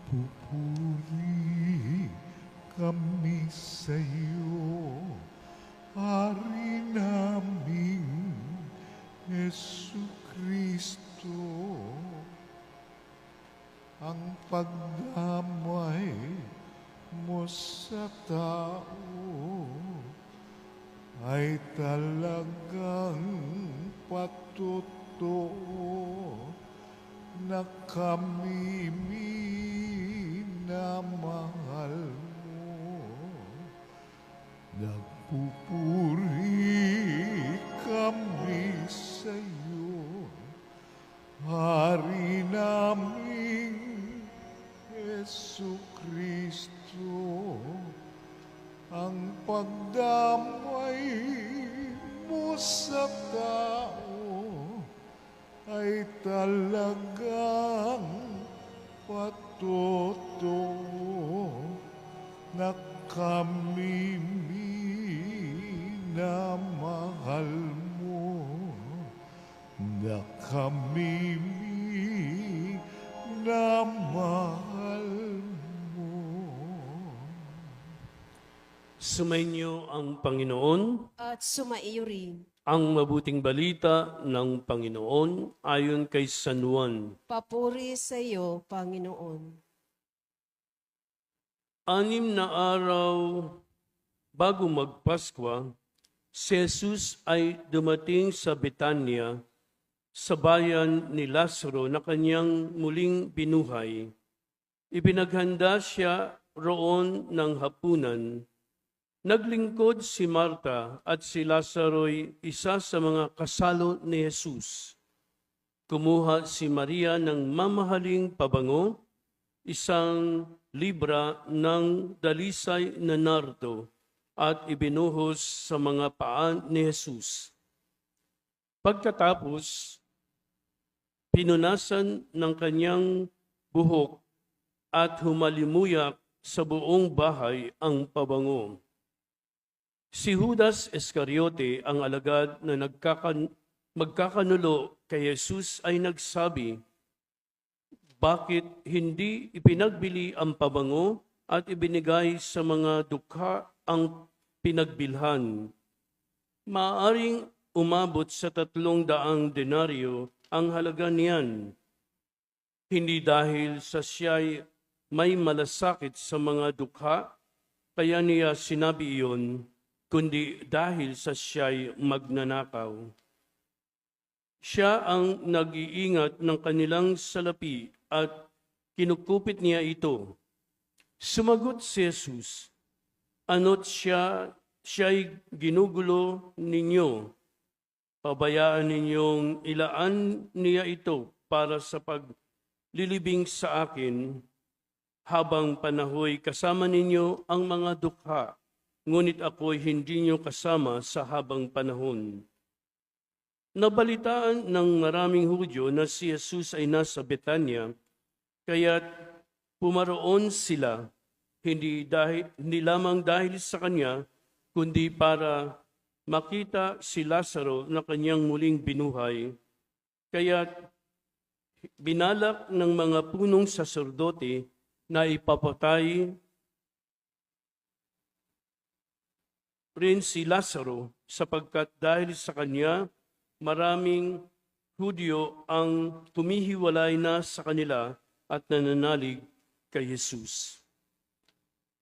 Pupuri kami sa iyo, Hari naming Yesu Kristo. Ang pagdamay mo sa tao ay talagang patotoo na kami minamahal mo. Nagpupuri kami sa iyo, Hari naming Yesu Kristo. Ang pagdamay mo sa tao ay talagang patotoo na kami minamahal mo, na kami minamahal mo. Sumainyo ang Panginoon, At sumaiyo rin. ang mabuting balita ng Panginoon ayon kay San Juan. Papuri sa iyo, Panginoon. 6 na araw bago magpaskwa, si Jesus ay dumating sa Betania, sa bayan ni Lazaro na kanyang muling binuhay. Ipinaghanda siya roon ng hapunan. Naglingkod si Marta at si Lazaro'y isa sa mga kasalo ni Jesus. Kumuha si Maria ng mamahaling pabango, 1 libra ng dalisay na nardo, at ibinuhos sa mga paa ni Jesus. Pagkatapos, pinunasan ng kanyang buhok at humalimuyak sa buong bahay ang pabango. Si Judas Iscariote, ang alagad na magkakanulo kay Jesus, ay nagsabi, "Bakit hindi ipinagbili ang pabango at ibinigay sa mga dukha ang pinagbilhan? Maaaring umabot sa 300 denaryo ang halaga niyan." Hindi dahil sa siya'y may malasakit sa mga dukha, kaya niya sinabi iyon, kundi dahil sa siya'y magnanakaw. Siya ang nag-iingat ng kanilang salapi at kinukupit niya ito. Sumagot si Jesus, "Ano't siya'y ginugulo ninyo? Pabayaan ninyong ilaan niya ito para sa paglilibing sa akin, habang panahoy kasama ninyo ang mga dukha, ngunit ako'y hindi niyo kasama sa habang panahon." Nabalitaan ng maraming Hudyo na si Jesus ay nasa Betania, kaya't pumaroon sila, hindi lamang dahil sa kanya, kundi para makita si Lazaro na kanyang muling binuhay. Kaya't binalak ng mga punong saserdote na ipapatay rin si Lazaro, sapagkat dahil sa kanya, maraming Hudyo ang tumihiwalay na sa kanila at nananalig kay Jesus.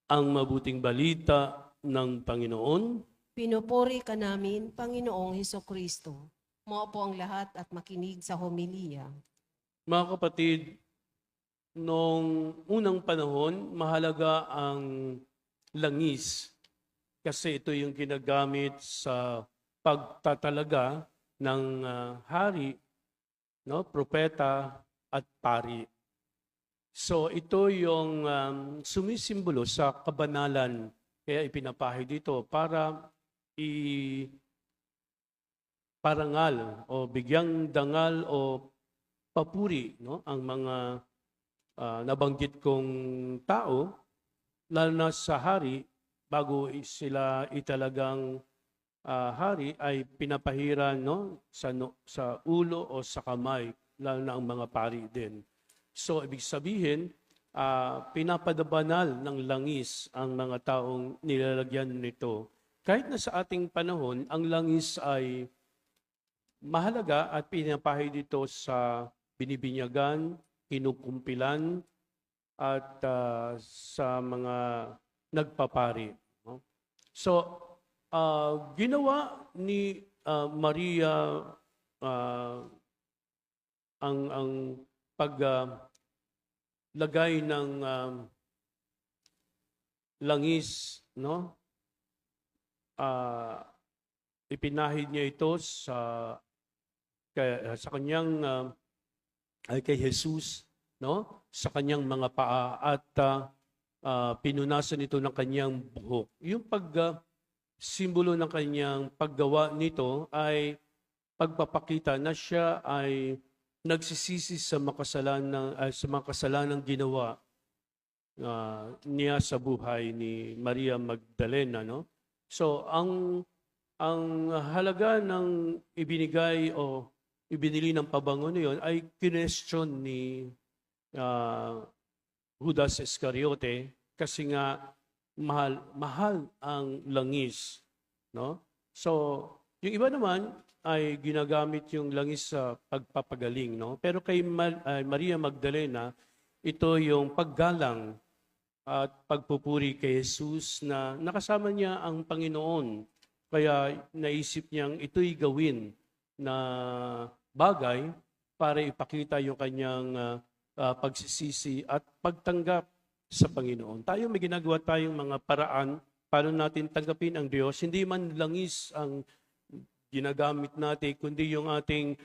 Ang mabuting balita ng Panginoon. Pinupuri ka namin, Panginoong Hesukristo. Maupo ang lahat at makinig sa homilya. Mga kapatid, noong unang panahon, mahalaga ang langis kasi ito yung ginagamit sa pagtatalaga ng hari, propeta at pari. So ito yung sumisimbolo sa kabanalan, kaya ipinapahid dito para parangal o bigyang dangal o papuri ang mga nabanggit kong tao, lalo na sa hari, bago sila italagang hari ay pinapahiran sa ulo o sa kamay, lalo na ang mga pari din. So ibig sabihin, pinapadabanal ng langis ang mga taong nilalagyan nito. Kahit na sa ating panahon, ang langis ay mahalaga at pinapahid dito sa binibinyagan, kinukumpilan, at sa mga nagpapari. No? So, ginawa ni Maria ang paglagay ng langis, no? Ipinahid niya ito sa kanyang kay Jesus, no? Sa kanyang mga paa at pinunasan ito ng kanyang buhok. Yung simbolo ng kanyang paggawa nito ay pagpapakita na siya ay nagsisisi sa mga kasalanang ginawa niya sa buhay ni Maria Magdalena, no? So ang halaga ng ibinigay o ibinili ng pabango na yun ay kinestyon ni Judas Iscariote kasi nga mahal ang langis, no? So yung iba naman ay ginagamit yung langis sa pagpapagaling, no? Pero kay Maria Magdalena, ito yung paggalang at pagpupuri kay Jesus na nakasama niya ang Panginoon. Kaya naisip niyang ito'y gawin na bagay para ipakita yung kanyang pagsisisi at pagtanggap sa Panginoon. Tayo may ginagawa tayong mga paraan paano natin tanggapin ang Diyos. Hindi man langis ang ginagamit natin, kundi yung ating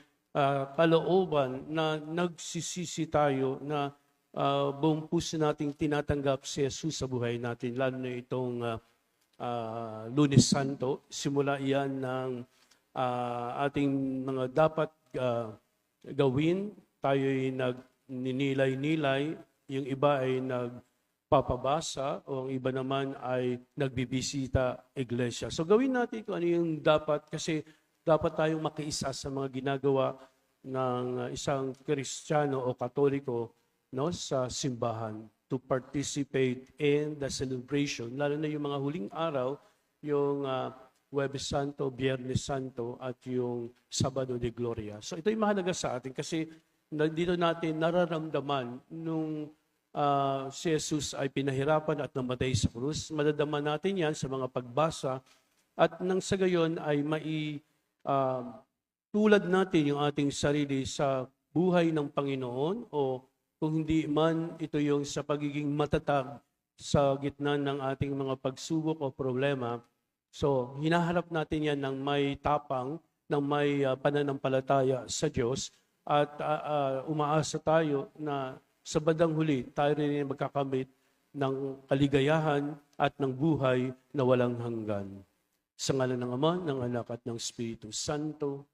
kalooban na nagsisisi tayo na buong puso nating tinatanggap si Jesus sa buhay natin, lalo na itong Lunes Santo. Simula iyan ng ating mga dapat gawin. Tayo'y nagninilay-nilay, yung iba ay nagpapabasa, o ang iba naman ay nagbibisita iglesia. So gawin natin kung ano yung dapat, kasi dapat tayong makiisa sa mga ginagawa ng isang Kristiyano o Katoliko, no, sa simbahan, to participate in the celebration, lalo na yung mga huling araw, yung Huwebes Santo, Biyernes Santo, at yung Sabado de Gloria. So ito'y mahalaga sa atin kasi dito natin nararamdaman nung si Jesus ay pinahirapan at namatay sa krus. Madadama natin yan sa mga pagbasa at nang sa gayon ay tulad natin yung ating sarili sa buhay ng Panginoon, o kung hindi man, ito yung sa pagiging matatag sa gitna ng ating mga pagsubok o problema. So, hinaharap natin yan ng may tapang, ng may pananampalataya sa Diyos, at umaasa tayo na sa bandang huli, tayo rin magkakamit ng kaligayahan at ng buhay na walang hanggan. Sa ngalan ng Ama, ng Anak at ng Espiritu Santo.